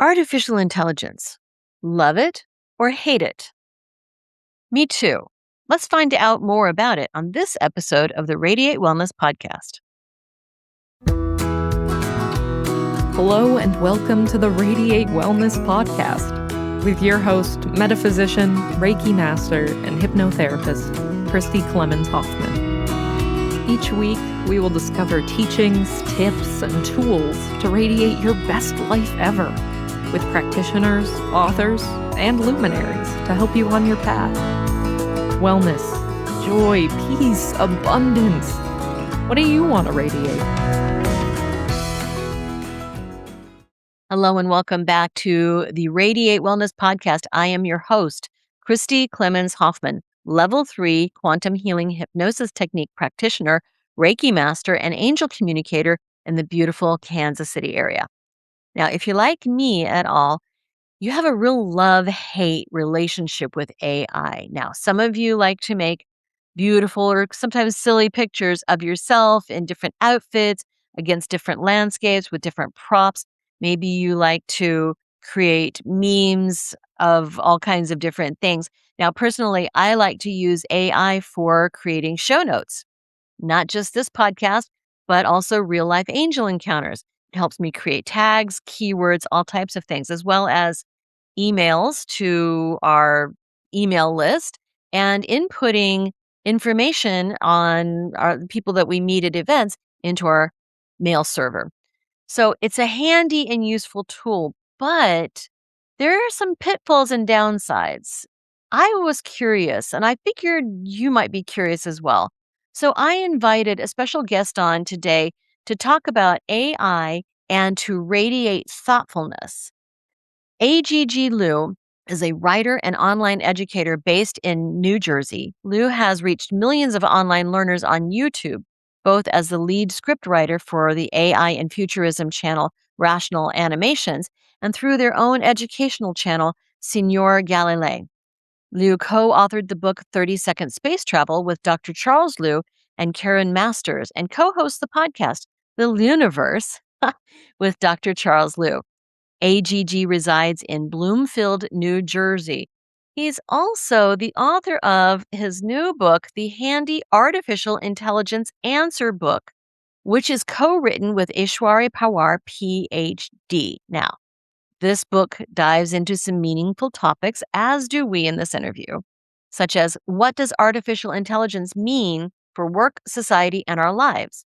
Artificial intelligence. Love it or hate it? Me too. Let's find out more about it on this episode of the Radiate Wellness Podcast. Hello and welcome to the Radiate Wellness Podcast with your host, metaphysician, Reiki master, and hypnotherapist, Christy Clemens Hoffman. Each week, we will discover teachings, tips, and tools to radiate your best life ever with practitioners, authors, and luminaries to help you on your path. Wellness, joy, peace, abundance. What do you want to radiate? Hello and welcome back to the Radiate Wellness Podcast. I am your host, Christy Clemens Hoffman, Level 3 Quantum Healing Hypnosis Technique Practitioner, Reiki Master, and Angel Communicator in the beautiful Kansas City area. Now, if you're like me at all, you have a real love-hate relationship with AI. Now, some of you like to make beautiful or sometimes silly pictures of yourself in different outfits against different landscapes with different props. Maybe you like to create memes of all kinds of different things. Now, personally, I like to use AI for creating show notes, not just this podcast, but also real life angel encounters. It helps me create tags, keywords, all types of things, as well as emails to our email list and inputting information on our people that we meet at events into our mail server. So it's a handy and useful tool, but there are some pitfalls and downsides. I was curious, and I figured you might be curious as well. So I invited a special guest on today to talk about AI and to radiate thoughtfulness. A.G.G. Liu is a writer and online educator based in New Jersey. Liu has reached millions of online learners on YouTube, both as the lead scriptwriter for the AI and futurism channel Rational Animations and through their own educational channel, Signor Galilei. Liu co-authored the book 30-Second Space Travel with Dr. Charles Liu and Karen Masters and co-hosts the podcast, The Luniverse, with Dr. Charles Liu. AGG resides in Bloomfield, New Jersey. He's also the author of his new book, The Handy Artificial Intelligence Answer Book, which is co-written with Ishwari Pawar, PhD. Now, this book dives into some meaningful topics, as do we in this interview, such as what does artificial intelligence mean for work, society, and our lives?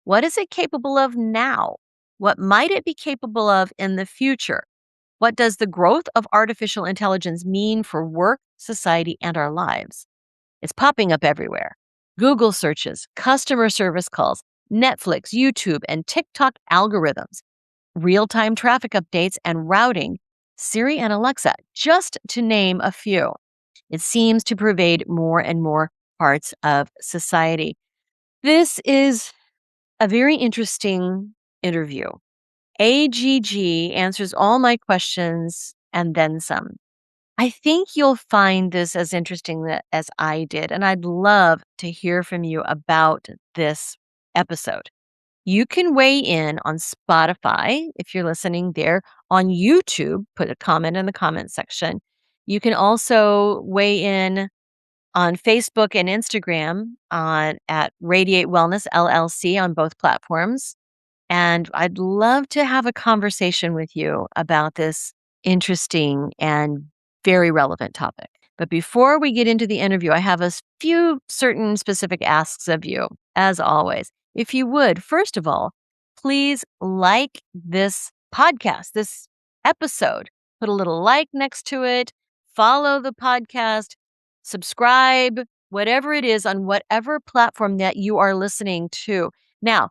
What is it capable of now? What might it be capable of in the future? What does the growth of artificial intelligence mean for work, society, and our lives? It's popping up everywhere. Google searches, customer service calls, Netflix, YouTube, and TikTok algorithms, real-time traffic updates and routing, Siri and Alexa, just to name a few. It seems to pervade more and more parts of society. This is a very interesting interview. AGG answers all my questions and then some. I think you'll find this as interesting as I did, and I'd love to hear from you about this episode. You can weigh in on Spotify if you're listening there, on YouTube, put a comment in the comment section. You can also weigh in on Facebook and Instagram at Radiate Wellness LLC on both platforms. And I'd love to have a conversation with you about this interesting and very relevant topic. But before we get into the interview, I have a few certain specific asks of you, as always. If you would, first of all, please like this podcast, this episode. Put a little like next to it, follow the podcast, subscribe, whatever it is on whatever platform that you are listening to. Now,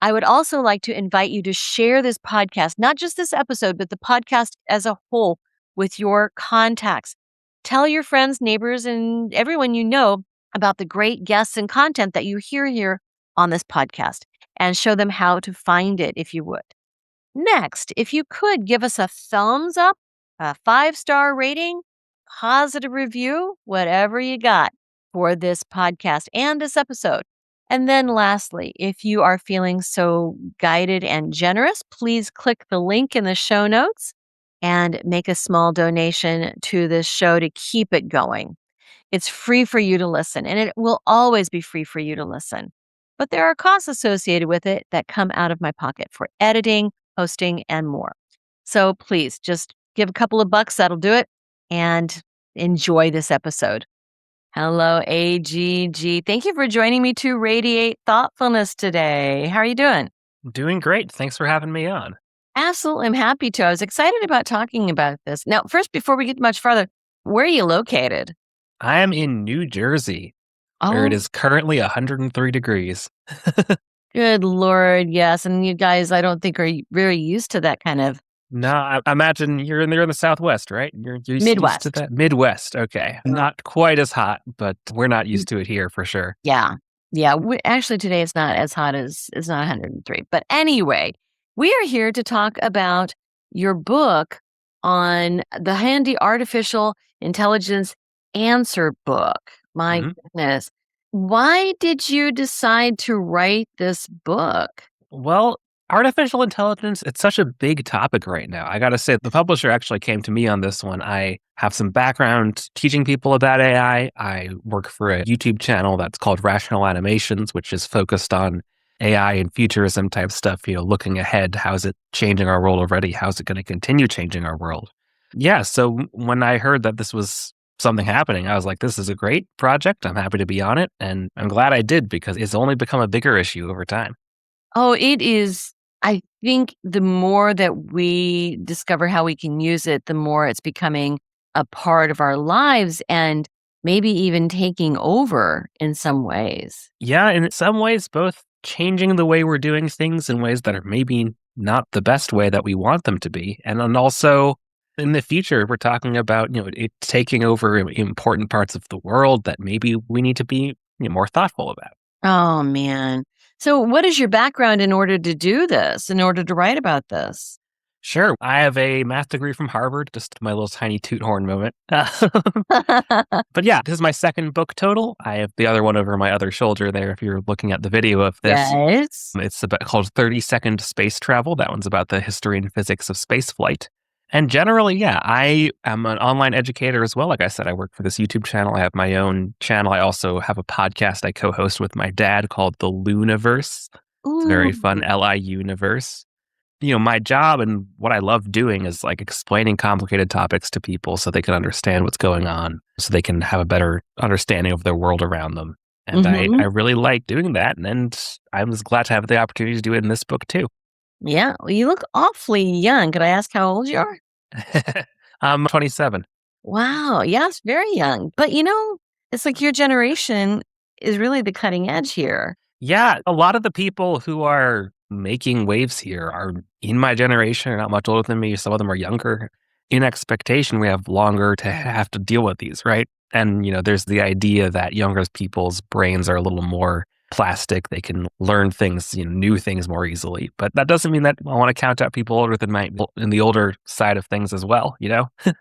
I would also like to invite you to share this podcast, not just this episode, but the podcast as a whole with your contacts. Tell your friends, neighbors, and everyone you know about the great guests and content that you hear here on this podcast and show them how to find it if you would. Next, if you could give us a thumbs up, a 5-star rating, positive review, whatever you got for this podcast and this episode. And then lastly, if you are feeling so guided and generous, please click the link in the show notes and make a small donation to this show to keep it going. It's free for you to listen, and it will always be free for you to listen. But there are costs associated with it that come out of my pocket for editing, hosting, and more. So please just give a couple of bucks, that'll do it, and enjoy this episode. Hello, A.G.G. Thank you for joining me to Radiate Thoughtfulness today. How are you doing? Doing great. Thanks for having me on. Absolutely, I'm happy to. I was excited about talking about this. Now, first, before we get much farther, where are you located? I am in New Jersey, where it Oh, is currently 103 degrees. good Lord, yes. And you guys, I don't think are very used to that kind of No, I imagine you're in the Southwest, right? You're used to Midwest. that? Midwest, okay. Not quite as hot, but we're not Mm, used to it here for sure. yeah. Yeah. Actually, today it's not as hot as it's not 103. But anyway, we are here to talk about your book on the handy artificial intelligence answer book. My Mhm. goodness. Why did you decide to write this book? Well, artificial intelligence, it's such a big topic right now. I gotta say, the publisher actually came to me on this one. I have some background teaching people about AI. I work for a YouTube channel that's called Rational Animations, which is focused on AI and futurism type stuff, looking ahead. How's it changing our world already? How's it going to continue changing our world? Yeah, so when I heard that this was something happening, I was like, this is a great project. I'm happy to be on it. And I'm glad I did because it's only become a bigger issue over time. Oh, it is. I think the more that we discover how we can use it, the more it's becoming a part of our lives and maybe even taking over in some ways. Yeah, and in some ways, both changing the way we're doing things in ways that are maybe not the best way that we want them to be. And then also in the future, we're talking about, it taking over important parts of the world that maybe we need to be more thoughtful about. Oh, man. So, what is your background in order to do this, in order to write about this? Sure, I have a math degree from Harvard, just my little tiny toot horn moment. But yeah, this is my second book total. I have the other one over my other shoulder there if you're looking at the video of this. Yes. It's about called 30-Second Space Travel. That one's about the history and physics of space flight. And generally, yeah, I am an online educator as well. Like I said, I work for this YouTube channel. I have my own channel. I also have a podcast I co-host with my dad called The Luniverse. It's very fun, Ooh, Liuniverse. My job and what I love doing is like explaining complicated topics to people so they can understand what's going on, so they can have a better understanding of their world around them. And I mhm. really like doing that. And I was glad to have the opportunity to do it in this book too. Yeah, well, you look awfully young. Could I ask how old you are? I'm 27. Wow, yes, very young. But, it's like your generation is really the cutting edge here. Yeah, a lot of the people who are making waves here are in my generation, are not much older than me. Some of them are younger. In expectation, we have longer to have to deal with these, right? And, there's the idea that younger people's brains are a little more plastic. They can learn things, new things more easily. But that doesn't mean that I want to count out people older than in the older side of things as well?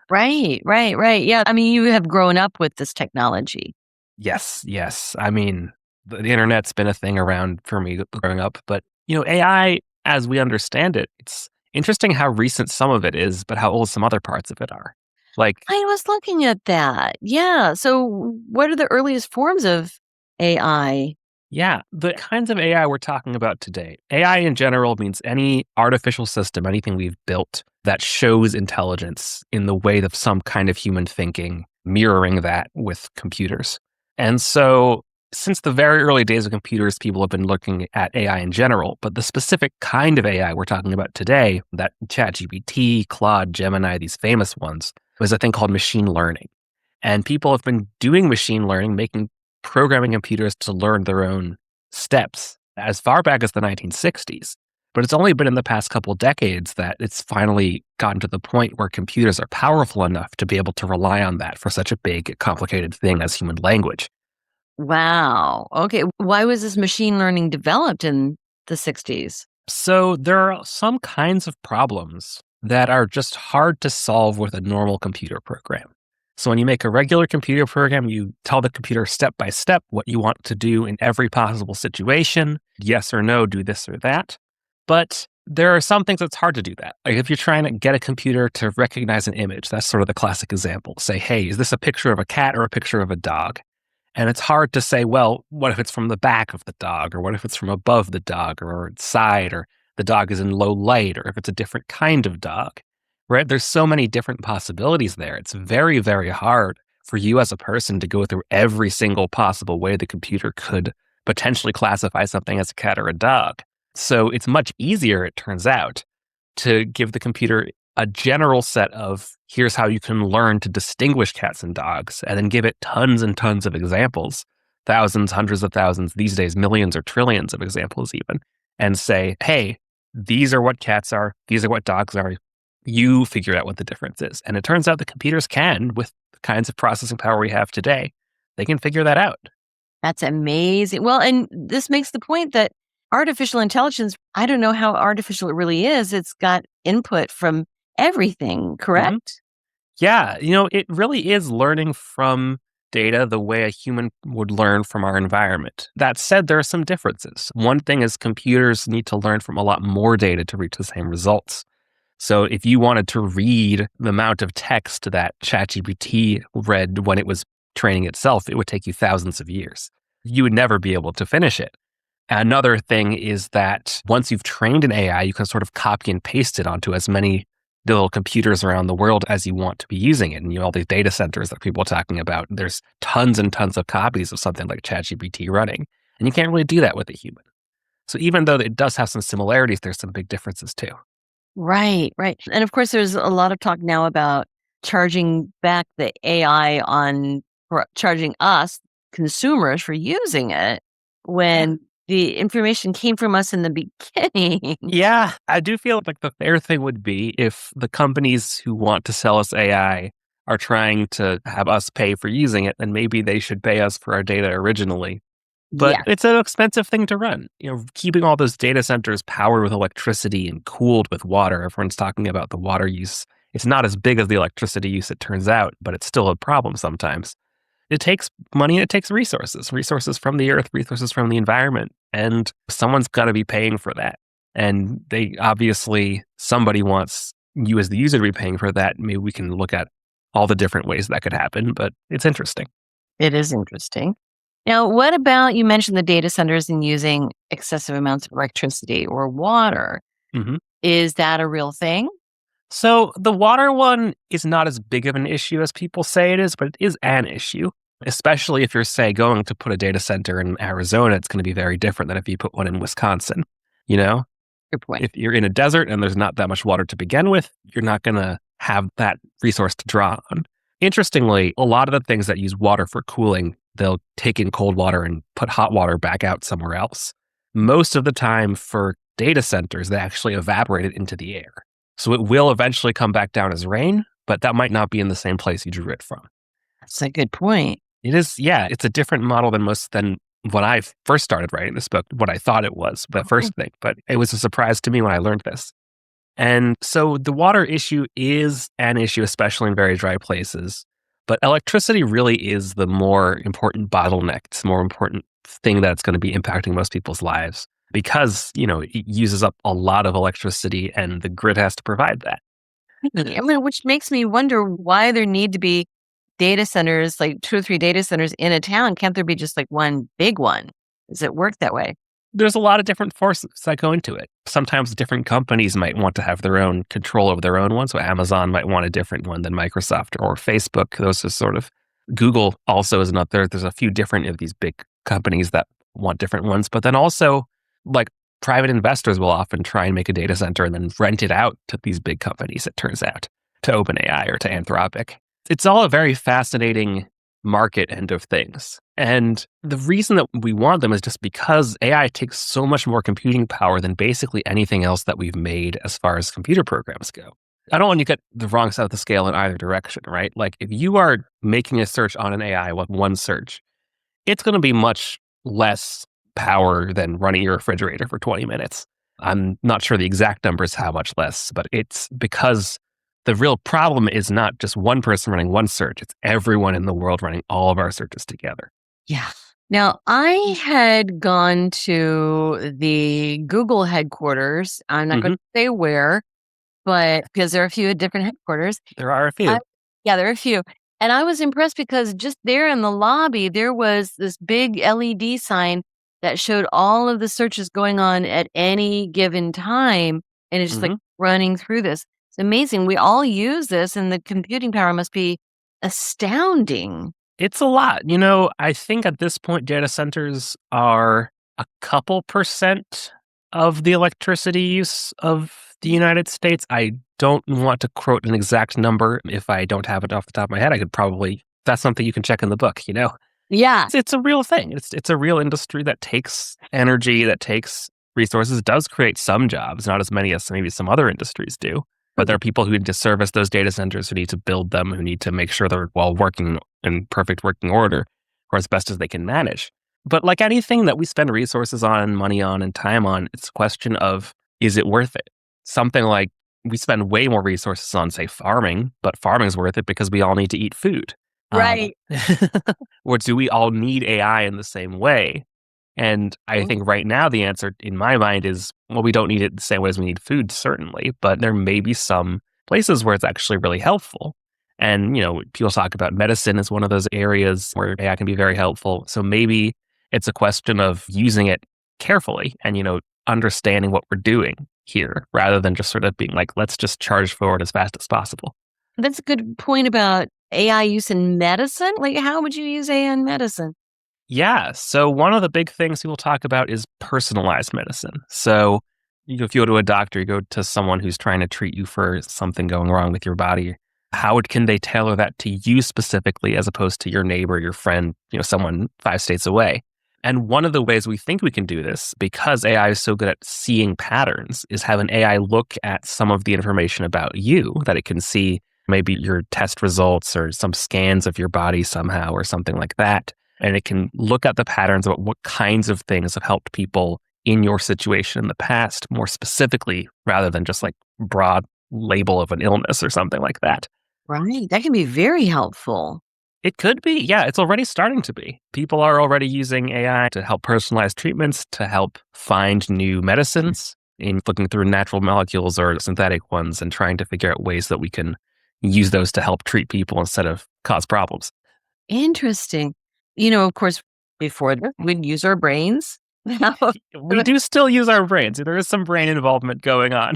Right, right, right. Yeah, I mean, you have grown up with this technology. Yes, yes. I mean, the internet's been a thing around for me growing up, but AI as we understand it, it's interesting how recent some of it is, but how old some other parts of it are. Like, I was looking at that. Yeah. So, what are the earliest forms of AI? yeah, the kinds of AI we're talking about today. AI in general means any artificial system, anything we've built that shows intelligence in the way of some kind of human thinking, mirroring that with computers. And so, since the very early days of computers, people have been looking at AI in general, but the specific kind of AI we're talking about today, that ChatGPT, Claude, Gemini, these famous ones, was a thing called machine learning. And people have been doing machine learning, making programming computers to learn their own steps as far back as the 1960s. But it's only been in the past couple decades that it's finally gotten to the point where computers are powerful enough to be able to rely on that for such a big, complicated thing as human language. Wow. Okay. Why was this machine learning developed in the 60s? So there are some kinds of problems that are just hard to solve with a normal computer program. So when you make a regular computer program, you tell the computer step by step what you want to do in every possible situation. Yes or no, do this or that. But there are some things that's hard to do that. Like if you're trying to get a computer to recognize an image, that's sort of the classic example. Say, hey, is this a picture of a cat or a picture of a dog? And it's hard to say, well, what if it's from the back of the dog? Or what if it's from above the dog or its side? Or the dog is in low light? Or if it's a different kind of dog, right? There's so many different possibilities there. It's very, very hard for you as a person to go through every single possible way the computer could potentially classify something as a cat or a dog. So it's much easier, it turns out, to give the computer a general set of here's how you can learn to distinguish cats and dogs, and then give it tons and tons of examples, thousands, hundreds of thousands, these days, millions or trillions of examples even, and say, hey, these are what cats are, these are what dogs are. You figure out what the difference is. And it turns out the computers can, with the kinds of processing power we have today, they can figure that out. That's amazing. Well, and this makes the point that artificial intelligence, I don't know how artificial it really is. It's got input from everything, correct? Yeah, it really is learning from data the way a human would learn from our environment. That said, there are some differences. One thing is computers need to learn from a lot more data to reach the same results. So if you wanted to read the amount of text that ChatGPT read when it was training itself, it would take you thousands of years. You would never be able to finish it. Another thing is that once you've trained an AI, you can sort of copy and paste it onto as many little computers around the world as you want to be using it. And all these data centers that people are talking about, there's tons and tons of copies of something like ChatGPT running. And you can't really do that with a human. So even though it does have some similarities, there's some big differences too. Right, right. And of course, there's a lot of talk now about charging back the AI for charging us consumers for using it when the information came from us in the beginning. Yeah, I do feel like the fair thing would be if the companies who want to sell us AI are trying to have us pay for using it, then maybe they should pay us for our data originally. But Yeah, it's an expensive thing to run. Keeping all those data centers powered with electricity and cooled with water. Everyone's talking about the water use. It's not as big as the electricity use, it turns out, but it's still a problem sometimes. It takes money and it takes resources from the earth, resources from the environment. And someone's got to be paying for that. And somebody wants you as the user to be paying for that. Maybe we can look at all the different ways that could happen, but it's interesting. it is interesting. Now, what about you mentioned the data centers and using excessive amounts of electricity or water? hmm Is that a real thing? So the water one is not as big of an issue as people say it is, but it is an issue, especially if you're, say, going to put a data center in Arizona. It's going to be very different than if you put one in Wisconsin. You know, Good point. if you're in a desert and there's not that much water to begin with, you're not going to have that resource to draw on. Interestingly, a lot of the things that use water for cooling, they'll take in cold water and put hot water back out somewhere else. Most of the time for data centers, they actually evaporate it into the air. So it will eventually come back down as rain, but that might not be in the same place you drew it from. That's a good point. It is, yeah, it's a different model than when I first started writing this book, what I thought it was, the first thing. But it was a surprise to me when I learned this. And so the water issue is an issue, especially in very dry places. But electricity really is the more important bottleneck. It's the more important thing that's going to be impacting most people's lives because, it uses up a lot of electricity and the grid has to provide that. I mean, which makes me wonder why there need to be data centers, like 2 or 3 data centers in a town. Can't there be just like one big one? Does it work that way? There's a lot of different forces that go into it. Sometimes different companies might want to have their own control over their own one. So Amazon might want a different one than Microsoft or Facebook. Those are sort of Google also is another. There's a few different of these big companies that want different ones. But then also like private investors will often try and make a data center and then rent it out to these big companies, it turns out, to OpenAI or to Anthropic. It's all a very fascinating market end of things. And the reason that we want them is just because AI takes so much more computing power than basically anything else that we've made as far as computer programs go. I don't want you to get the wrong side of the scale in either direction, right? Like if you are making a search on an AI with one search, it's going to be much less power than running your refrigerator for 20 minutes. I'm not sure the exact numbers how much less, but it's because the real problem is not just one person running one search, it's everyone in the world running all of our searches together. Yeah. Now, I had gone to the Google headquarters. I'm not going Hmm. to say where, but because there are a few different headquarters. There are a I few. Yeah, there are a few. And I was impressed because just there in the lobby, there was this big LED sign that showed all of the searches going on at any given time. And it's just like Hmm. running through this. It's amazing. We all use this, and the computing power must be astounding. It's a lot. I think at this point, data centers are a couple percent of the electricity use of the United States. I don't want to quote an exact number. If I don't have it off the top of my head, I could probably, that's something you can check in the book. Yeah. It's a real thing. It's a real industry that takes energy, that takes resources, does create some jobs, not as many as maybe some other industries do. But there are people who need to service those data centers, who need to build them, who need to make sure they're well working in perfect working order or as best as they can manage. But like anything that we spend resources on, money on, and time on, it's a question of, is it worth it? Something like we spend way more resources on, say, farming, but farming's worth it because we all need to eat food. Um, Right. or do we all need AI in the same way? And I Mm. think right now the answer in my mind is, well, we don't need it the same way as we need food, certainly, but there may be some places where it's actually really helpful. And, people talk about medicine as one of those areas where AI can be very helpful. So maybe it's a question of using it carefully and, understanding what we're doing here rather than just sort of being like, let's just charge forward as fast as possible. That's a good point about AI use in medicine. Like, how would you use AI in medicine? Yeah. So one of the big things people talk about is personalized medicine. So if you go to a doctor, you go to someone who's trying to treat you for something going wrong with your body. Can they tailor that to you specifically as opposed to your neighbor, your friend, someone 5 states away? And one of the ways we think we can do this, because AI is so good at seeing patterns, is have an AI look at some of the information about you that it can see, maybe your test results or some scans of your body somehow or something like that, and it can look at the patterns about what kinds of things have helped people in your situation in the past more specifically rather than just like broad label of an illness or something like that. Right. That can be very helpful. It could be. Yeah, it's already starting to be. People are already using AI to help personalize treatments, to help find new medicines in looking through natural molecules or synthetic ones and trying to figure out ways that we can use those to help treat people instead of cause problems. Interesting. Of course, before that, we'd use our brains. Now, We do still use our brains. There is some brain involvement going on.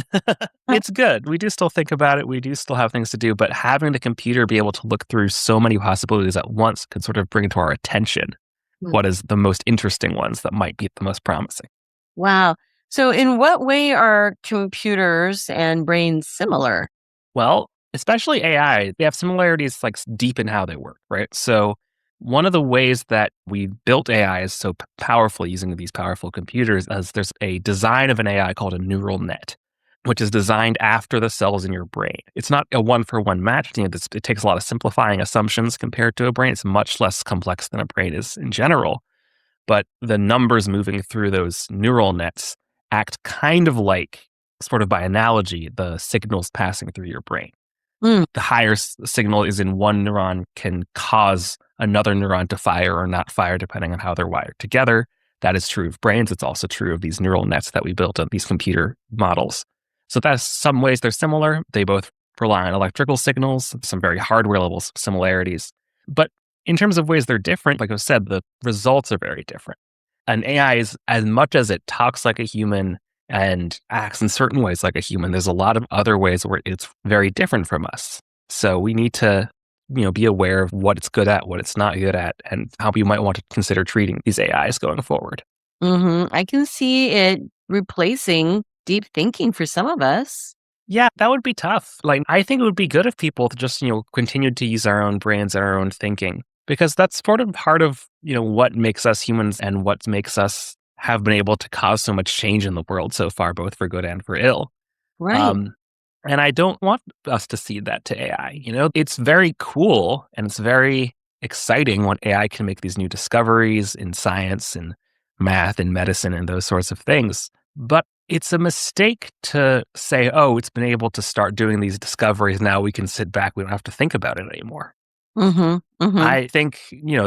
It's good. We do still think about it. We do still have things to do, but having the computer be able to look through so many possibilities at once could sort of bring to our attention what is the most interesting ones that might be the most promising. Wow. So, in what way are computers and brains similar? Well, especially AI, they have similarities like deep in how they work, right? So, one of the ways that we built AI is so powerful using these powerful computers is there's a design of an AI called a neural net, which is designed after the cells in your brain. It's not a one for one match. It takes a lot of simplifying assumptions compared to a brain. It's much less complex than a brain is in general. But the numbers moving through those neural nets act kind of like, sort of by analogy, the signals passing through your brain. Mm. The higher signal is in one neuron can cause another neuron to fire or not fire depending on how they're wired together. That is true of brains. It's also true of these neural nets that we built on these computer models. So that's some ways they're similar. They both rely on electrical signals, some very hardware level similarities. But in terms of ways they're different, like I said, the results are very different. An AI is, as much as it talks like a human and acts in certain ways like a human, there's a lot of other ways where it's very different from us. So we need to, be aware of what it's good at, what it's not good at, and how you might want to consider treating these AIs going forward. I can see it replacing deep thinking for some of us. Yeah, that would be tough. Like, I think it would be good if people just, continued to use our own brains and our own thinking, because that's sort of part of, what makes us humans and what makes us have been able to cause so much change in the world so far, both for good and for ill. Right. Um, and I don't want us to cede that to AI. It's very cool and it's very exciting when AI can make these new discoveries in science and math and medicine and those sorts of things. But it's a mistake to say, oh, it's been able to start doing these discoveries. Now we can sit back. We don't have to think about it anymore. Mhm. Mhm. I think,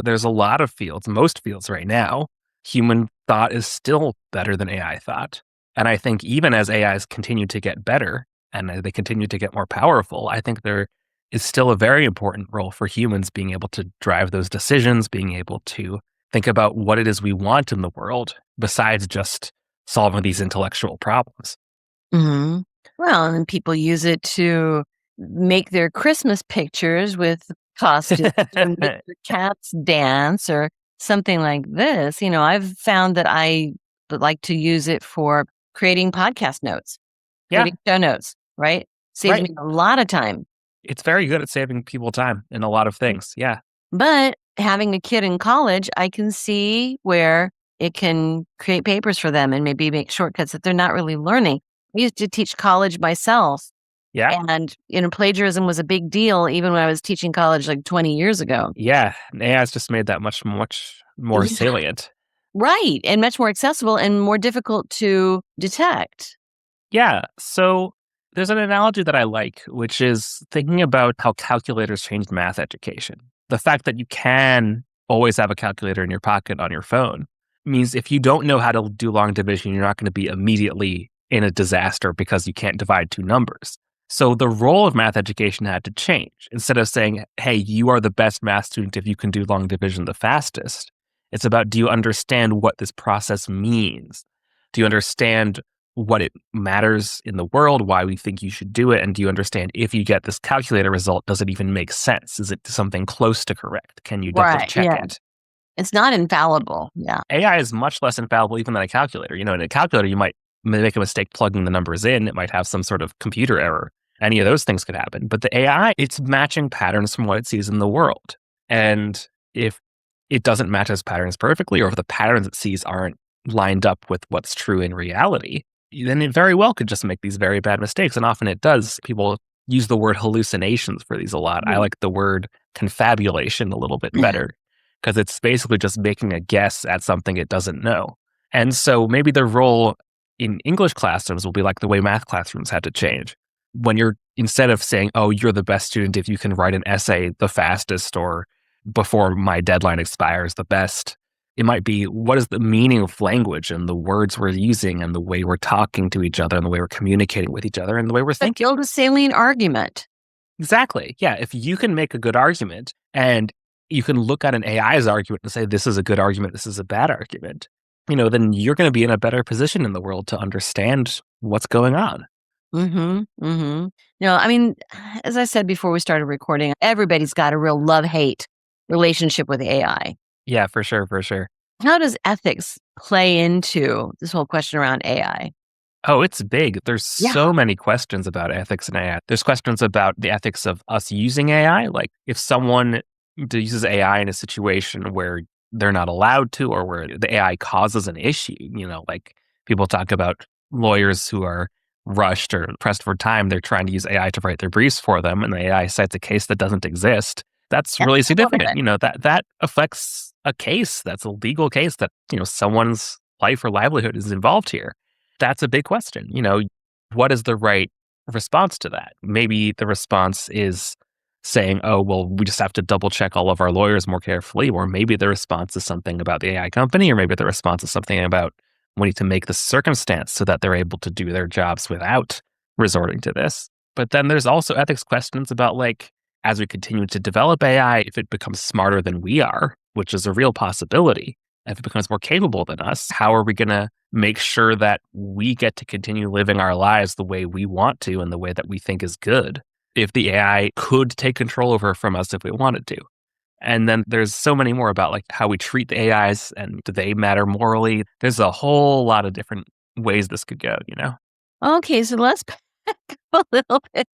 there's a lot of fields, most fields right now, human thought is still better than AI thought. And I think even as AIs continue to get better and they continue to get more powerful, I think there is still a very important role for humans being able to drive those decisions, being able to think about what it is we want in the world besides just solving these intellectual problems. Mhm. Well, and people use it to make their Christmas pictures with costumes or make their cats dance or something like this. I've found that I would like to use it for creating podcast notes, Yeah, creating show notes, right? Saves right. me a lot of time. It's very good at saving people time in a lot of things. Yeah. But having a kid in college, I can see where it can create papers for them and maybe make shortcuts that they're not really learning. I used to teach college myself, Yeah. and, plagiarism was a big deal even when I was teaching college like 20 years ago. Yeah, and AI has just made that much, much more Yeah. salient. Right, and much more accessible and more difficult to detect. Yeah, so there's an analogy that I like, which is thinking about how calculators changed math education. The fact that you can always have a calculator in your pocket on your phone means if you don't know how to do long division, you're not going to be immediately in a disaster because you can't divide two numbers. So the role of math education had to change. Instead of saying, hey, you are the best math student if you can do long division the fastest, it's about, do you understand what this process means? Do you understand what it matters in the world, why we think you should do it, and do you understand if you get this calculator result, does it even make sense? Is it something close to correct? Can you double Right, check yeah. it? It's not infallible, yeah. AI is much less infallible even than a calculator. In a calculator, you might make a mistake plugging the numbers in. It might have some sort of computer error. Any of those things could happen. But the AI, it's matching patterns from what it sees in the world. And if it doesn't match those patterns perfectly, or if the patterns it sees aren't lined up with what's true in reality, then it very well could just make these very bad mistakes. And often it does. People use the word hallucinations for these a lot. I Mhm. like the word confabulation a little bit better because it's basically just making a guess at something it doesn't know. And so maybe the role in English classrooms will be like the way math classrooms had to change. When you're, instead of saying, oh, you're the best student if you can write an essay the fastest or before my deadline expires the best, it might be, what is the meaning of language and the words we're using and the way we're talking to each other and the way we're communicating with each other and the way we're But thinking. build a salient argument. Exactly. Yeah. If you can make a good argument and you can look at an AI's argument and say, this is a good argument, this is a bad argument, then you're going to be in a better position in the world to understand what's going on. Mhm, mhm. No, I mean, as I said before we started recording, everybody's got a real love-hate relationship with AI. Yeah, for sure. For sure. How does ethics play into this whole question around AI? Oh, it's big. There's Yeah. so many questions about ethics in AI. There's questions about the ethics of us using AI. Like if someone uses AI in a situation where they're not allowed to or where the AI causes an issue, like people talk about lawyers who are rushed or pressed for time. They're trying to use AI to write their briefs for them and the AI cites a case that doesn't exist. That's That's really a little significant. bit. That affects a case. That's a legal case that, someone's life or livelihood is involved here. That's a big question. What is the right response to that? Maybe the response is saying, oh, well, we just have to double check all of our lawyers more carefully. Or maybe the response is something about the AI company, or maybe the response is something about we need to make the circumstance so that they're able to do their jobs without resorting to this. But then there's also ethics questions about like, as we continue to develop AI, if it becomes smarter than we are, which is a real possibility, if it becomes more capable than us, how are we going to make sure that we get to continue living our lives the way we want to and the way that we think is good if the AI could take control over from us if we wanted to? And then there's so many more about like how we treat the AIs and do they matter morally? There's a whole lot of different ways this could go. Okay, so let's back up a little bit.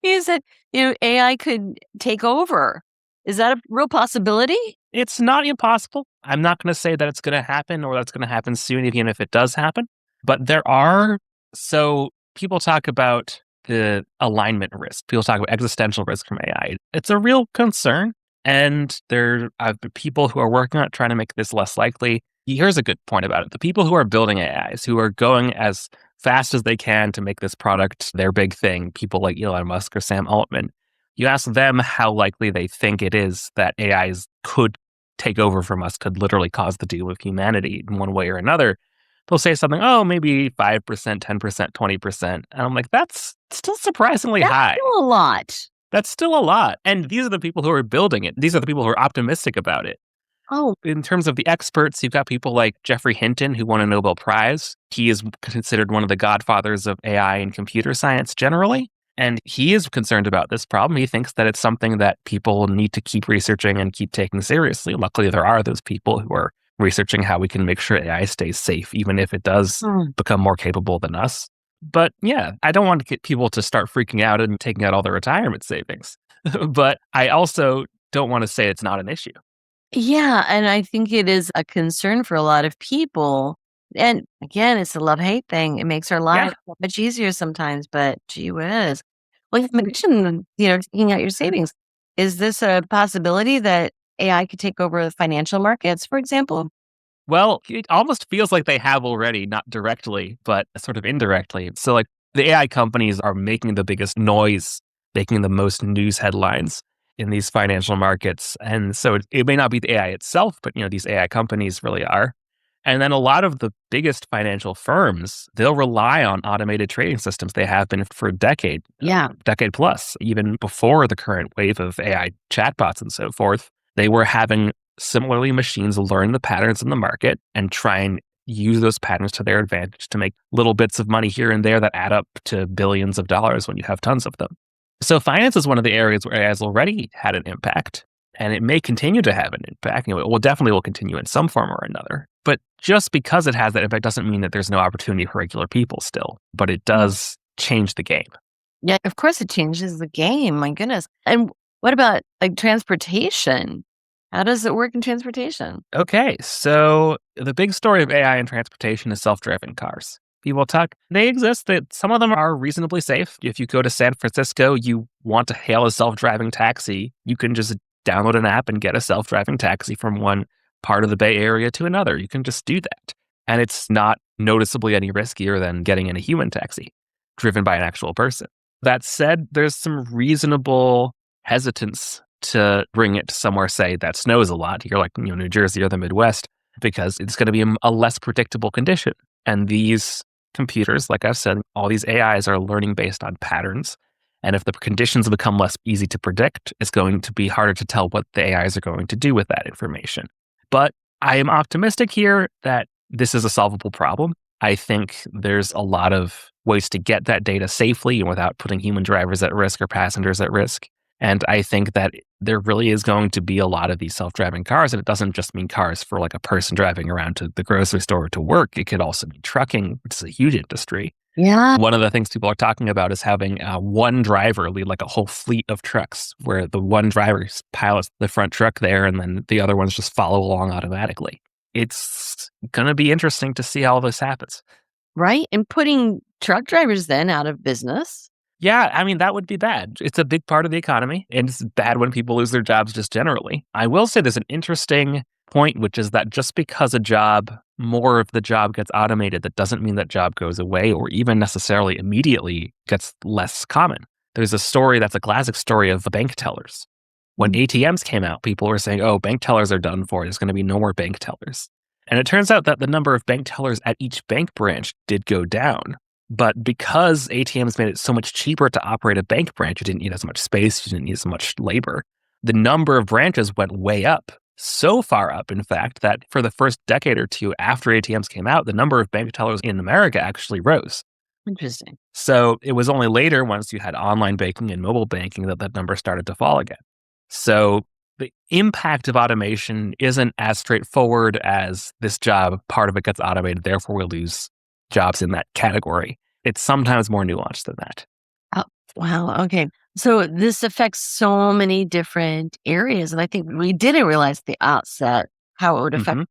You said, AI could take over. Is that a real possibility? It's not impossible. I'm not going to say that it's going to happen or that's going to happen soon, even if it does happen. But so people talk about the alignment risk. People talk about existential risk from AI. It's a real concern. And there are people who are working on it, trying to make this less likely. Here's a good point about it. The people who are building AIs, who are going as fast as they can to make this product their big thing, people like Elon Musk or Sam Altman, You ask them how likely they think it is that AIs could take over from us, could literally cause the doom of humanity in one way or another. They'll say something, oh, maybe 5%, 10%, 20%. And I'm like, that's still surprisingly That's high. still a lot. That's still a lot. And these are the people who are building it. These are the people who are optimistic about it. Oh, In terms of the experts, you've got people like Jeffrey Hinton, who won a Nobel Prize. He is considered one of the godfathers of AI and computer science generally. And he is concerned about this problem. He thinks that it's something that people need to keep researching and keep taking seriously. Luckily, there are those people who are researching how we can make sure AI stays safe, even if it does become more capable than us. But yeah, I don't want to get people to start freaking out and taking out all their retirement savings. But I also don't want to say it's not an issue. yeah. And I think it is a concern for a lot of people. And again, it's a love-hate thing. It makes our Yeah. lives much easier sometimes, but gee whiz. Well, you mentioned, taking out your savings. Is this a possibility that AI could take over the financial markets, for example? Well, it almost feels like they have already, not directly, but sort of indirectly. So, like, the AI companies are making the biggest noise, making the most news headlines in these financial markets. And so it may not be the AI itself, but, these AI companies really are. And then a lot of the biggest financial firms, they'll rely on automated trading systems. They have been for a decade, Yeah. decade plus, even before the current wave of AI chatbots and so forth. They were having similarly machines learn the patterns in the market and try and use those patterns to their advantage to make little bits of money here and there that add up to billions of dollars when you have tons of them. So finance is one of the areas where AI has already had an impact, and it may continue to have an impact. It will definitely continue in some form or another. But just because it has that impact doesn't mean that there's no opportunity for regular people still. But it does change the game. Yeah, of course it changes the game. My goodness. And what about like transportation? How does it work in transportation? Okay, so the big story of AI in transportation is self-driving cars. People talk, they exist, that some of them are reasonably safe. If you go to San Francisco, you want to hail a self-driving taxi, you can just download an app and get a self-driving taxi from one part of the Bay Area to another. You can just do that. And it's not noticeably any riskier than getting in a human taxi driven by an actual person. That said, there's some reasonable hesitance to bring it to somewhere, say, that snows a lot. You're like, New Jersey or the Midwest, because it's going to be a less predictable condition. And these computers, like I've said, all these AIs are learning based on patterns. And if the conditions become less easy to predict, it's going to be harder to tell what the AIs are going to do with that information. But I am optimistic here that this is a solvable problem. I think there's a lot of ways to get that data safely and without putting human drivers at risk or passengers at risk. And I think that there really is going to be a lot of these self-driving cars. And it doesn't just mean cars for like a person driving around to the grocery store to work. It could also be trucking, which is a huge industry. Yeah. One of the things people are talking about is having one driver lead like a whole fleet of trucks where the one driver pilots the front truck there and then the other ones just follow along automatically. It's going to be interesting to see how all this happens. Right. And putting truck drivers then out of business. Yeah, I mean, that would be bad. It's a big part of the economy, and it's bad when people lose their jobs just generally. I will say there's an interesting point, which is that just because more of the job gets automated, that doesn't mean that job goes away or even necessarily immediately gets less common. There's a story that's a classic story of the bank tellers. When ATMs came out, people were saying, oh, bank tellers are done for. There's going to be no more bank tellers. And it turns out that the number of bank tellers at each bank branch did go down. But because ATMs made it so much cheaper to operate a bank branch, you didn't need as much space, you didn't need as much labor. The number of branches went way up, so far up, in fact, that for the first decade or two after ATMs came out, the number of bank tellers in America actually rose. Interesting. So it was only later, once you had online banking and mobile banking, that number started to fall again. So the impact of automation isn't as straightforward as this job, part of it gets automated, therefore we'll lose jobs in that category. It's sometimes more nuanced than that. Oh, wow. Okay. So this affects so many different areas. And I think we didn't realize at the outset how it would affect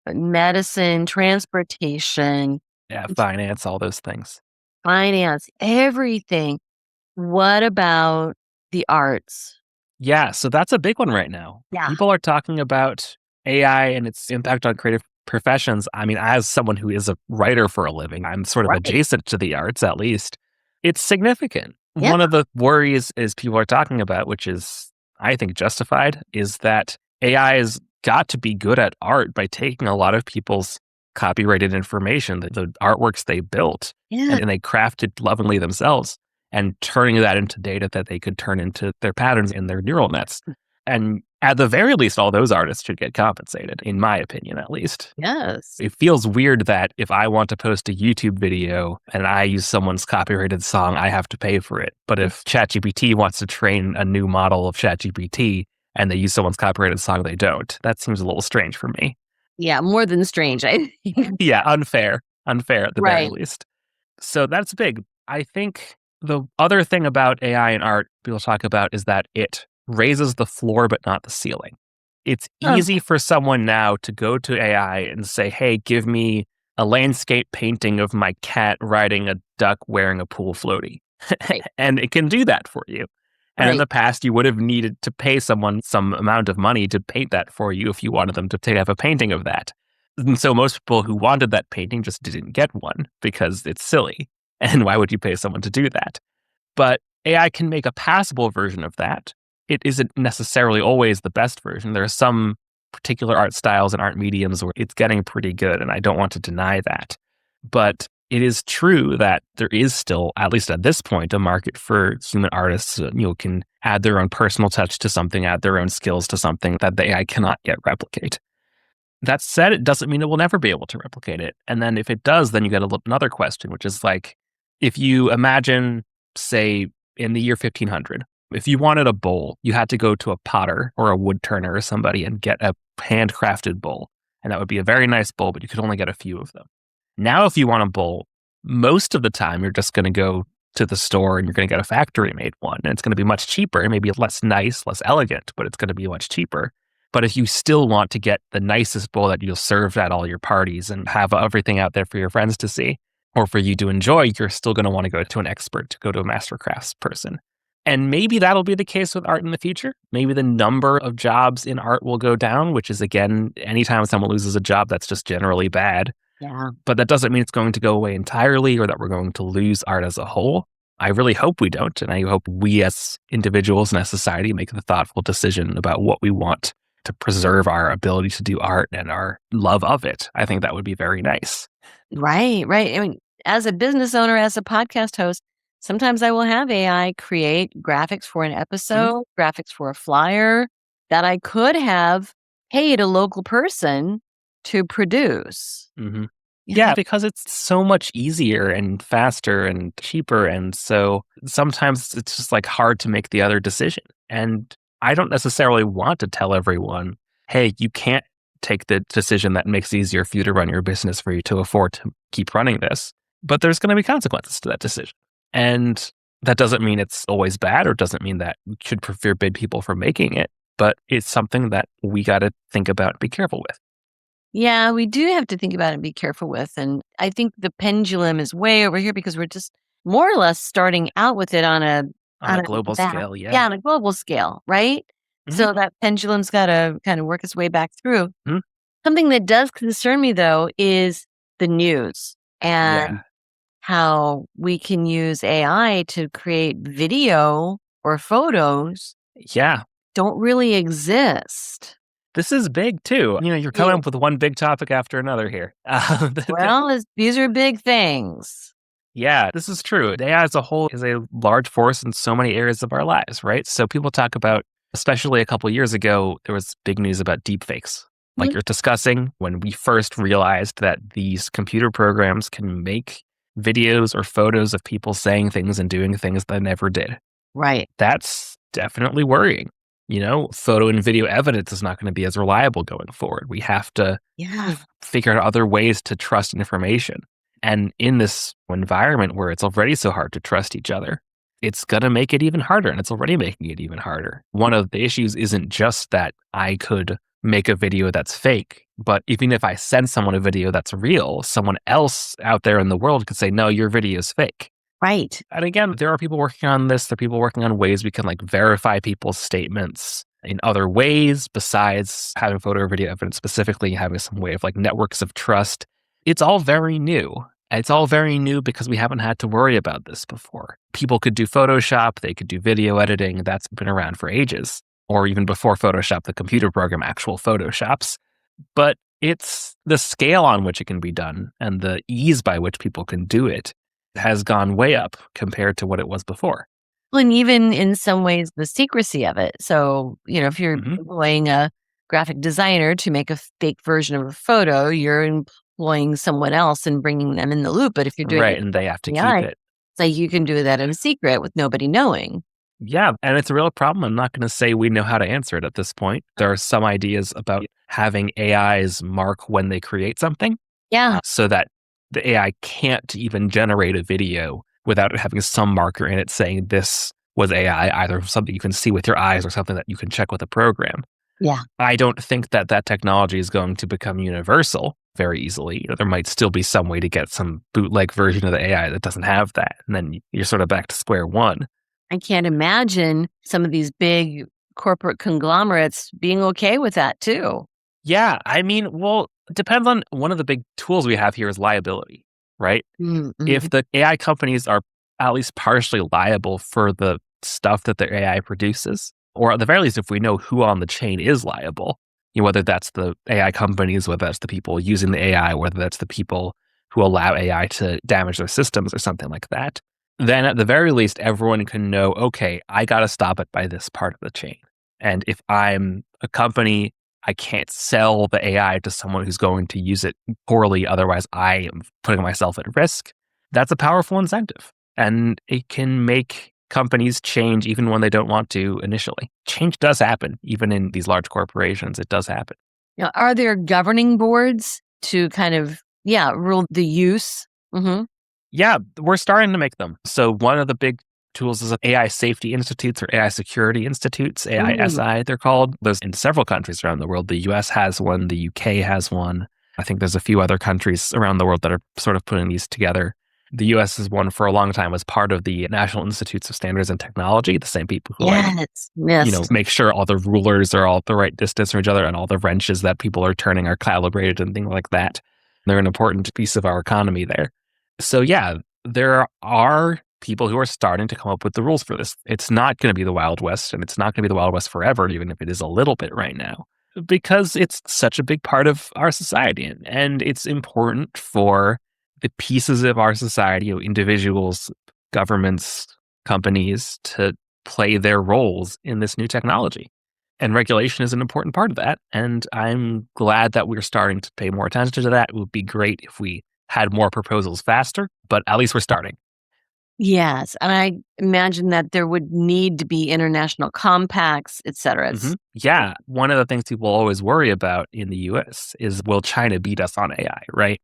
medicine, transportation, Yeah, finance, all those things. finance, everything. What about the arts? Yeah, so that's a big one right now. Yeah. People are talking about AI and its impact on creative professions. I mean, as someone who is a writer for a living, I'm sort of Right. adjacent to the arts, at least. It's significant. Yeah. One of the worries is people are talking about, which is, I think, justified, is that AI has got to be good at art by taking a lot of people's copyrighted information, the artworks they built, Yeah. and they crafted lovingly themselves, and turning that into data that they could turn into their patterns in their neural nets. And at the very least, all those artists should get compensated, in my opinion, at least. Yes. It feels weird that if I want to post a YouTube video and I use someone's copyrighted song, I have to pay for it. But if ChatGPT wants to train a new model of ChatGPT and they use someone's copyrighted song, they don't. That seems a little strange for me. Yeah, more than strange, I think. Yeah, unfair. Unfair at the very Right. least. So that's big. I think the other thing about AI and art people talk about is that it raises the floor but not the ceiling. It's Oh, easy for someone now to go to AI and say, hey, give me a landscape painting of my cat riding a duck wearing a pool floaty. right, And it can do that for you. And in right. the past, you would have needed to pay someone some amount of money to paint that for you if you wanted them to have a painting of that. And so most people who wanted that painting just didn't get one because it's silly. And why would you pay someone to do that? But AI can make a passable version of that. It isn't necessarily always the best version. There are some particular art styles and art mediums where it's getting pretty good, and I don't want to deny that. But it is true that there is still, at least at this point, a market for human artists who can add their own personal touch to something, add their own skills to something that the AI cannot yet replicate. That said, it doesn't mean it will never be able to replicate it. And then if it does, then you get another question, which is like, if you imagine, say, in the year 1500, if you wanted a bowl, you had to go to a potter or a wood turner or somebody and get a handcrafted bowl. And that would be a very nice bowl, but you could only get a few of them. Now, if you want a bowl, most of the time you're just going to go to the store and you're going to get a factory made one. And it's going to be much cheaper, maybe less nice, less elegant, but it's going to be much cheaper. But if you still want to get the nicest bowl that you'll serve at all your parties and have everything out there for your friends to see, or for you to enjoy, you're still going to want to go to an expert, to go to a master crafts person. And maybe that'll be the case with art in the future. Maybe the number of jobs in art will go down, which is, again, anytime someone loses a job, that's just generally bad. Yeah. But that doesn't mean it's going to go away entirely or that we're going to lose art as a whole. I really hope we don't. And I hope we as individuals and as society make the thoughtful decision about what we want to preserve our ability to do art and our love of it. I think that would be very nice. Right, right. I mean, as a business owner, as a podcast host, sometimes I will have AI create graphics for an episode, graphics for a flyer that I could have paid a local person to produce. Mm-hmm. You Yeah, know? because it's so much easier and faster and cheaper. And so sometimes it's just like hard to make the other decision. And I don't necessarily want to tell everyone, hey, you can't take the decision that makes it easier for you to run your business, for you to afford to keep running this. But there's going to be consequences to that decision. And that doesn't mean it's always bad or doesn't mean that we should forbid people from making it. But it's something that we got to think about and be careful with. Yeah, we do have to think about it and be careful with. And I think the pendulum is way over here because we're just more or less starting out with it on a On a global scale, yeah. Yeah, on a global scale, right? Mhm. So that pendulum's got to kind of work its way back through. Mhm. Something that does concern me though is the news and Yeah. how we can use AI to create video or photos Yeah. don't really exist. This is big too. You're coming Yeah. up with one big topic after another here. Well, these are big things. Yeah, this is true. AI as a whole is a large force in so many areas of our lives, right? So people talk about, especially a couple of years ago, there was big news about deepfakes. Like Mhm. you're discussing, when we first realized that these computer programs can make videos or photos of people saying things and doing things they never did. Right. That's definitely worrying. Photo and video evidence is not going to be as reliable going forward. We have to Yeah. figure out other ways to trust information. And in this environment where it's already so hard to trust each other, it's going to make it even harder. And it's already making it even harder. One of the issues isn't just that I could make a video that's fake, but even if I send someone a video that's real, someone else out there in the world could say, no, your video is fake. Right. And again, there are people working on this. There are people working on ways we can verify people's statements in other ways besides having photo or video evidence, specifically having some way of networks of trust. It's all very new. It's all very new because we haven't had to worry about this before. People could do Photoshop, they could do video editing. That's been around for ages, or even before Photoshop, the computer program, actual Photoshops. But it's the scale on which it can be done and the ease by which people can do it has gone way up compared to what it was before. Well, and even in some ways, the secrecy of it. So, if you're Mhm. employing a graphic designer to make a fake version of a photo, you're employing someone else and bringing them in the loop. But if you're doing Right, it and they have to with keep AI, it. it's like you can do that in secret with nobody knowing. Yeah, and it's a real problem. I'm not going to say we know how to answer it at this point. There are some ideas about having AIs mark when they create something Yeah. so that the AI can't even generate a video without it having some marker in it saying this was AI, either something you can see with your eyes or something that you can check with a program. Yeah. I don't think that that technology is going to become universal very easily. There might still be some way to get some bootleg version of the AI that doesn't have that. And then you're sort of back to square one. I can't imagine some of these big corporate conglomerates being okay with that too. Yeah, I mean, well, it depends on one of the big tools we have here is liability, right? Mm-hmm. If the AI companies are at least partially liable for the stuff that their AI produces, or at the very least, if we know who on the chain is liable, whether that's the AI companies, whether that's the people using the AI, whether that's the people who allow AI to damage their systems or something like that, then at the very least, everyone can know, okay, I got to stop it by this part of the chain. And if I'm a company, I can't sell the AI to someone who's going to use it poorly. Otherwise, I am putting myself at risk. That's a powerful incentive. And it can make companies change even when they don't want to initially. Change does happen, even in these large corporations. It does happen. Are there governing boards to kind of, rule the use? Mm-hmm. Yeah, we're starting to make them. So one of the big tools is AI safety institutes or AI security institutes, AISI, they're called. There's in several countries around the world. The US has one, the UK has one. I think there's a few other countries around the world that are sort of putting these together. The US has one for a long time as part of the National Institutes of Standards and Technology, the same people who Yes. make sure all the rulers are all at the right distance from each other and all the wrenches that people are turning are calibrated and things like that. They're an important piece of our economy there. So yeah, there are people who are starting to come up with the rules for this. It's not going to be the Wild West, and it's not going to be the Wild West forever, even if it is a little bit right now, because it's such a big part of our society. And it's important for the pieces of our society, individuals, governments, companies, to play their roles in this new technology. And regulation is an important part of that. And I'm glad that we're starting to pay more attention to that. It would be great if we had more proposals faster, but at least we're starting. Yes. And I imagine that there would need to be international compacts, et cetera. Yeah. One of the things people always worry about in the US is, will China beat us on AI, right?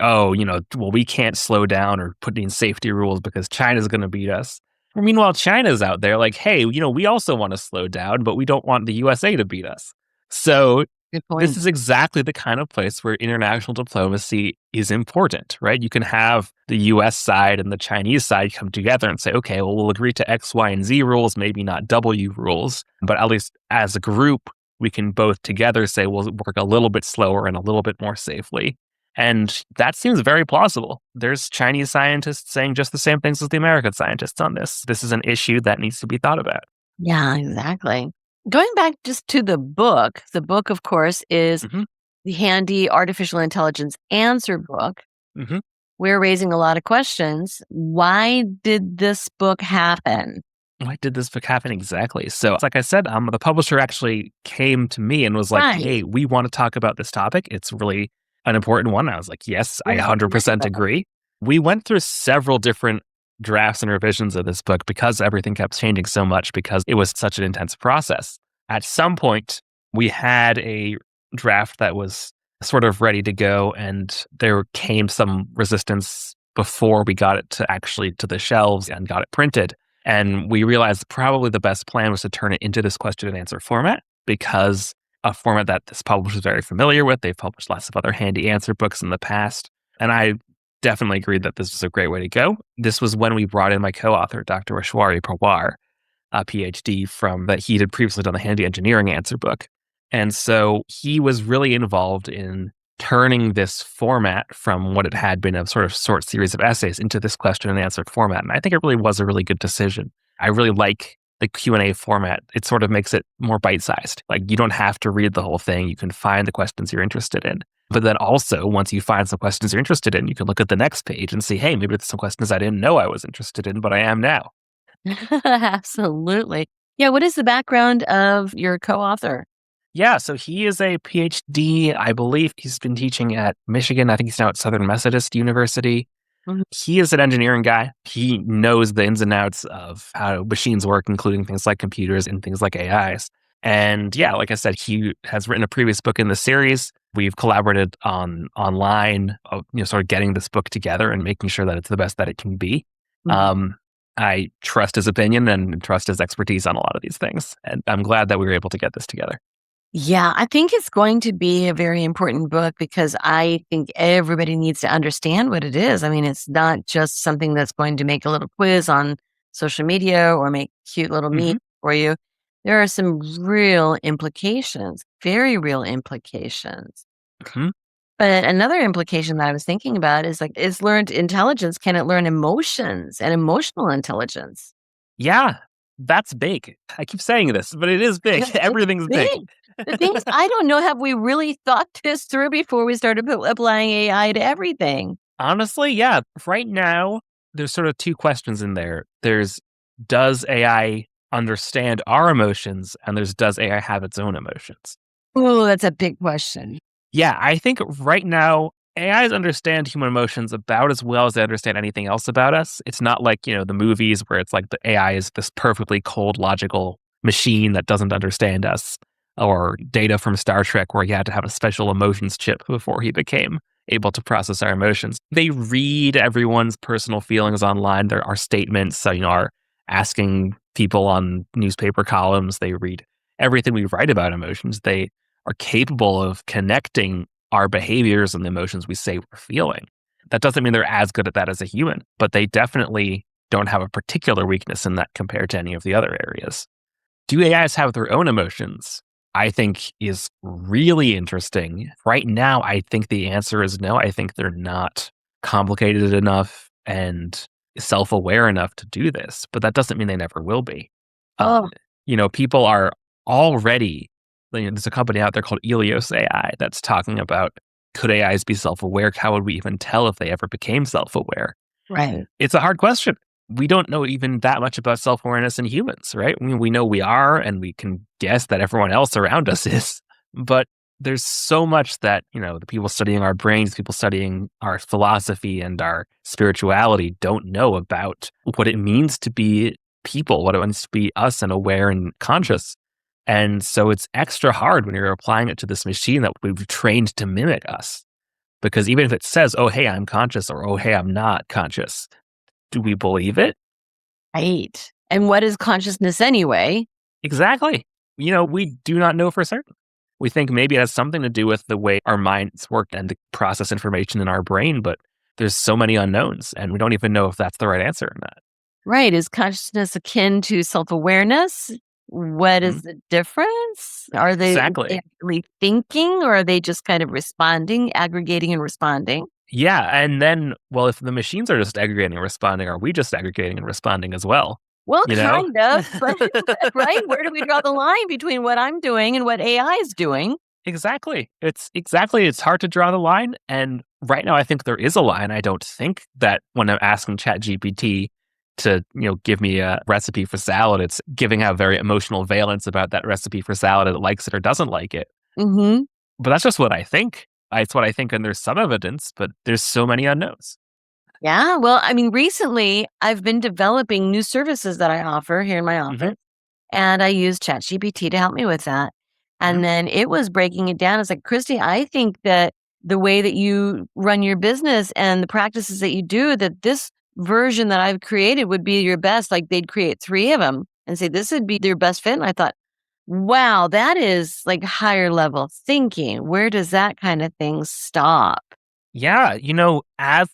Oh, well, we can't slow down or put in safety rules because China's going to beat us. Meanwhile, China's out there like, hey, we also want to slow down, but we don't want the USA to beat us. So Good point. this is exactly the kind of place where international diplomacy is important, right? You can have the US side and the Chinese side come together and say, okay, well, we'll agree to X, Y, and Z rules, maybe not W rules, but at least as a group, we can both together say we'll work a little bit slower and a little bit more safely. And that seems very plausible. There's Chinese scientists saying just the same things as the American scientists on this. This is an issue that needs to be thought about. Yeah, exactly. Going back just to the book, of course, is Mhm. the handy artificial intelligence answer book. Mhm. We're raising a lot of questions. Why did this book happen? Why did this book happen exactly? So, like I said, the publisher actually came to me and was like, Right. hey, we want to talk about this topic. It's really an important one. I was like, yes, I 100% agree. We went through several different drafts and revisions of this book because everything kept changing so much because it was such an intense process. At some point, we had a draft that was sort of ready to go, and there came some resistance before we got it to the shelves and got it printed. And we realized probably the best plan was to turn it into this question and answer format, because a format that this publisher is very familiar with. They've published lots of other handy answer books in the past. And I definitely agreed that this was a great way to go. This was when we brought in my co-author, Dr. Ashwari Pawar, a PhD that he had previously done the handy engineering answer book. And so he was really involved in turning this format from what it had been a sort of short series of essays into this question and answer format. And I think it really was a really good decision. I really like the Q&A format. It sort of makes it more bite-sized. Like, you don't have to read the whole thing. You can find the questions you're interested in. But then also, once you find some questions you're interested in, you can look at the next page and see, hey, maybe there's some questions I didn't know I was interested in, but I am now. Absolutely. Yeah. What is the background of your co-author? Yeah, so he is a PhD. I believe he's been teaching at Michigan. I think he's now at Southern Methodist University. Mhm. He is an engineering guy. He knows the ins and outs of how machines work, including things like computers and things like AIs. And yeah, like I said, he has written a previous book in the series. We've collaborated online, sort of getting this book together and making sure that it's the best that it can be. Mhm. Um, I trust his opinion and trust his expertise on a lot of these things, and I'm glad that we were able to get this together. Yeah, I think it's going to be a very important book because I think everybody needs to understand what it is. I mean, it's not just something that's going to make a little quiz on social media or make cute little memes Hmm. for you. There are some real implications, very real implications. Hmm. But another implication that I was thinking about is like, is learned intelligence, can it learn emotions and emotional intelligence? Yeah, that's big. I keep saying this, but it is big. It's Everything's big. big. The thing is, I don't know, have we really thought this through before we started applying AI to everything? Honestly, yeah. Right now, there's sort of two questions in there. There's, does AI understand our emotions? And there's, does AI have its own emotions? Oh, that's a big question. Yeah, I think right now, AIs understand human emotions about as well as they understand anything else about us. It's not like, the movies where it's like the AI is this perfectly cold, logical machine that doesn't understand us, or Data from Star Trek, where he had to have a special emotions chip before he became able to process our emotions. They read everyone's personal feelings online. There are statements, so, are asking people on newspaper columns. They read everything we write about emotions. They are capable of connecting our behaviors and the emotions we say we're feeling. That doesn't mean they're as good at that as a human, but they definitely don't have a particular weakness in that compared to any of the other areas. Do AIs have their own emotions? I think is really interesting. Right now, I think the answer is no. I think they're not complicated enough and self aware enough to do this, but that doesn't mean they never will be. Oh, People are already, there's a company out there called Elios AI that's talking about, could AIs be self aware? How would we even tell if they ever became self aware? right. It's a hard question. We don't know even that much about self awareness in humans, right? I mean, we know we are, and we can guess that everyone else around us is. But there's so much that, the people studying our brains, people studying our philosophy and our spirituality don't know about what it means to be people, what it means to be us and aware and conscious. And so it's extra hard when you're applying it to this machine that we've trained to mimic us. Because even if it says, oh, hey, I'm conscious, or oh, hey, I'm not conscious, do we believe it? Right. And what is consciousness anyway? Exactly. We do not know for certain. We think maybe it has something to do with the way our minds work and to process information in our brain, but there's so many unknowns, and we don't even know if that's the right answer or not. Right. Is consciousness akin to self awareness? What Mhm. is the difference? Are they Exactly. actually thinking or are they just kind of responding, aggregating and responding? Yeah. And then, well, if the machines are just aggregating and responding, are we just aggregating and responding as well? Well, You know? kind of, but right? Where do we draw the line between what I'm doing and what AI is doing? It's hard to draw the line. And right now I think there is a line. I don't think that when I'm asking ChatGPT to, give me a recipe for salad, it's giving out very emotional valence about that recipe for salad, it likes it or doesn't like it. Hmm. But that's just what I think. It's what I think, and there's some evidence, but there's so many unknowns. Yeah. Well, I mean, recently I've been developing new services that I offer here in my Hmm. office, and I use ChatGPT to help me with that. Hmm. And then it was breaking it down. It's like, Christy, I think that the way that you run your business and the practices that you do, that this version that I've created would be your best. Like they'd create three of them and say, this would be your best fit. And I thought, wow, that is like higher level thinking. Where does that kind of thing stop? Yeah, as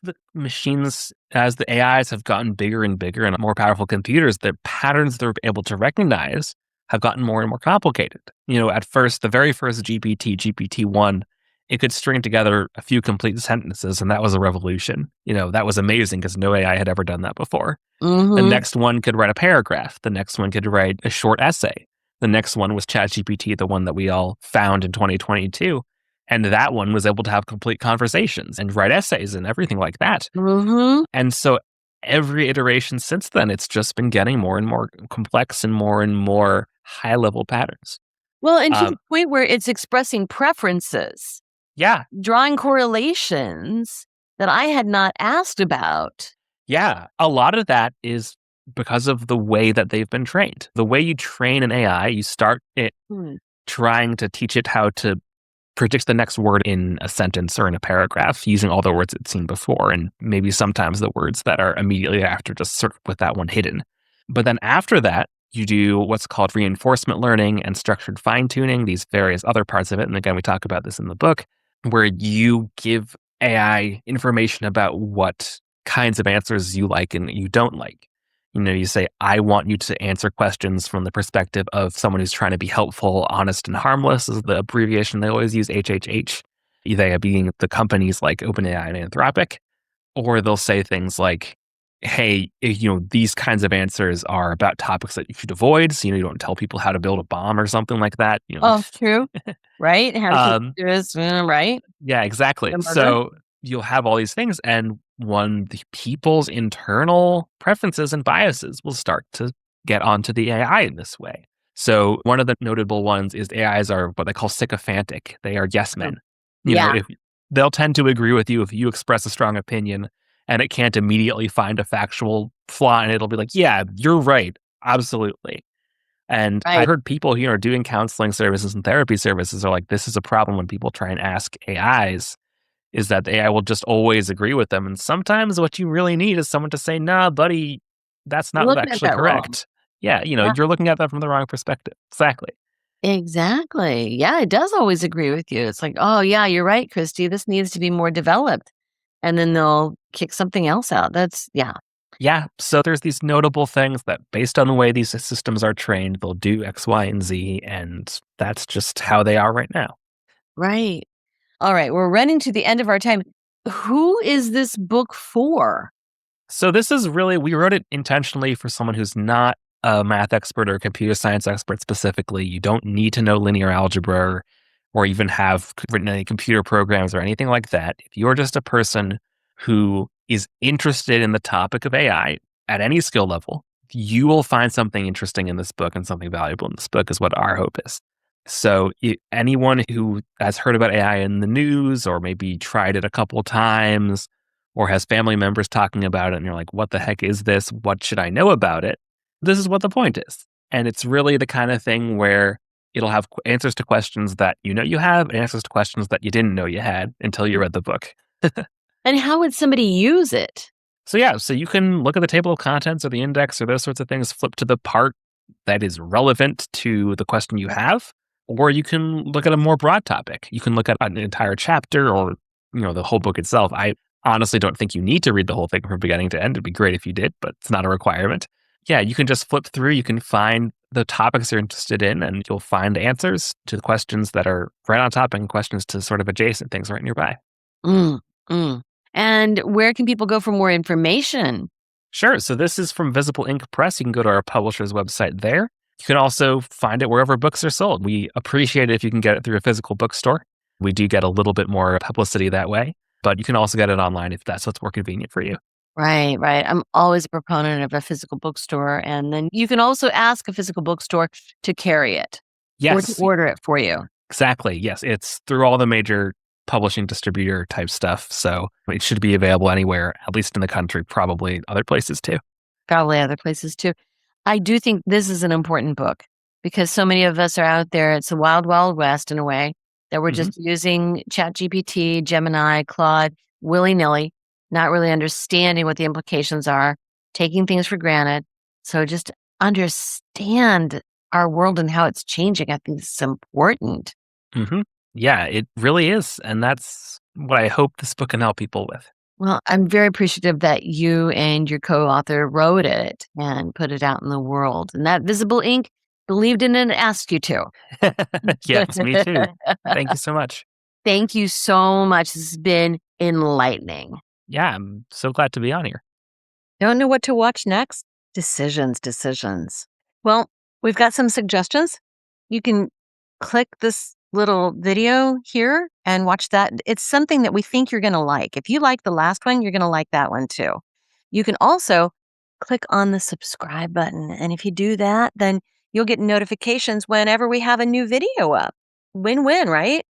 the AIs have gotten bigger and bigger and more powerful computers, the patterns they're able to recognize have gotten more and more complicated. At first, the very first GPT, GPT-1, it could string together a few complete sentences, and that was a revolution. That was amazing because no AI had ever done that before. The Mm-hmm. next one could write a paragraph. The next one could write a short essay. The next one was ChatGPT, the one that we all found in 2022. And that one was able to have complete conversations and write essays and everything like that. Mm-hmm. And so every iteration since then, it's just been getting more and more complex and more high level patterns. Well, and to Um, the point where it's expressing preferences, yeah, drawing correlations that I had not asked about. yeah. A lot of that is because of the way that they've been trained. The way you train an AI, you start it Hmm. trying to teach it how to predict the next word in a sentence or in a paragraph using all the words it's seen before, and maybe sometimes the words that are immediately after, just sort of with that one hidden. But then after that, you do what's called reinforcement learning and structured fine tuning, these various other parts of it. And again, we talk about this in the book, where you give AI information about what kinds of answers you like and you don't like. You say, I want you to answer questions from the perspective of someone who's trying to be helpful, honest, and harmless is the abbreviation they always use, HHH. They being the companies like OpenAI and Anthropic. Or they'll say things like, hey, these kinds of answers are about topics that you should avoid. So, you don't tell people how to build a bomb or something like that. Oh, true. Right? How to keep Um, this, right? yeah, exactly. The murder. So you'll have all these things. And when the people's internal preferences and biases will start to get onto the AI in this way. So one of the notable ones is AIs are what they call sycophantic. They are yes men. Yeah. If they'll tend to agree with you if you express a strong opinion and it can't immediately find a factual flaw, and it'll be like, yeah, you're right. Absolutely. And I Right. heard people, doing counseling services and therapy services are like, this is a problem when people try and ask AIs, is that the AI will just always agree with them. And sometimes what you really need is someone to say, nah, buddy, that's You're not looking at actually that wrong. correct. Yeah, Yeah. you're looking at that from the wrong perspective. Exactly. Exactly. Yeah, it does always agree with you. It's like, oh, yeah, you're right, Christy. This needs to be more developed. And then they'll kick something else out. Yeah. Yeah. So there's these notable things that based on the way these systems are trained, they'll do X, Y, and Z. And that's just how they are right now. Right. All right. We're running to the end of our time. Who is this book for? So this is really, we wrote it intentionally for someone who's not a math expert or a computer science expert specifically. You don't need to know linear algebra or even have written any computer programs or anything like that. If you're just a person who is interested in the topic of AI at any skill level, you will find something interesting in this book and something valuable in this book is what our hope is. So anyone who has heard about AI in the news or maybe tried it a couple times or has family members talking about it and you're like, what the heck is this? What should I know about it? This is what the point is. And it's really the kind of thing where it'll have answers to questions that you have and answers to questions that you didn't know you had until you read the book. And how would somebody use it? So yeah, so you can look at the table of contents or the index or those sorts of things, flip to the part that is relevant to the question you have, or you can look at a more broad topic. You can look at an entire chapter or, the whole book itself. I honestly don't think you need to read the whole thing from beginning to end. It'd be great if you did, but it's not a requirement. Yeah, you can just flip through. You can find the topics you're interested in, and you'll find answers to the questions that are right on topic and questions to sort of adjacent things right nearby. Mm, mm. And where can people go for more information? Sure. So this is from Visible Ink Press. You can go to our publisher's website there. You can also find it wherever books are sold. We appreciate it if you can get it through a physical bookstore. We do get a little bit more publicity that way, but you can also get it online if that's what's more convenient for you. Right, right. I'm always a proponent of a physical bookstore. And then you can also ask a physical bookstore to carry it or to Yes, order it for you. exactly. Yes, it's through all the major publishing distributor type stuff. So it should be available anywhere, at least in the country, probably other places too. Probably other places too. I do think this is an important book because so many of us are out there. It's a wild, wild west in a way that we're just using ChatGPT, Gemini, Claude, willy-nilly, not really understanding what the implications are, taking things for granted. So just understand our world and how it's changing. I think it's important. Mm-hmm. Yeah, it really is. And that's what I hope this book can help people with. Well, I'm very appreciative that you and your co-author wrote it and put it out in the world. And that Visible Ink believed in it and asked you to. Yes, me too. Thank you so much. Thank you so much. This has been enlightening. Yeah, I'm so glad to be on here. Don't know what to watch next? Decisions, decisions. Well, we've got some suggestions. You can click this little video here and watch that. It's something that we think you're going to like. If you like the last one, you're going to like that one too. You can also click on the subscribe button. And if you do that, then you'll get notifications whenever we have a new video up. Win win, right?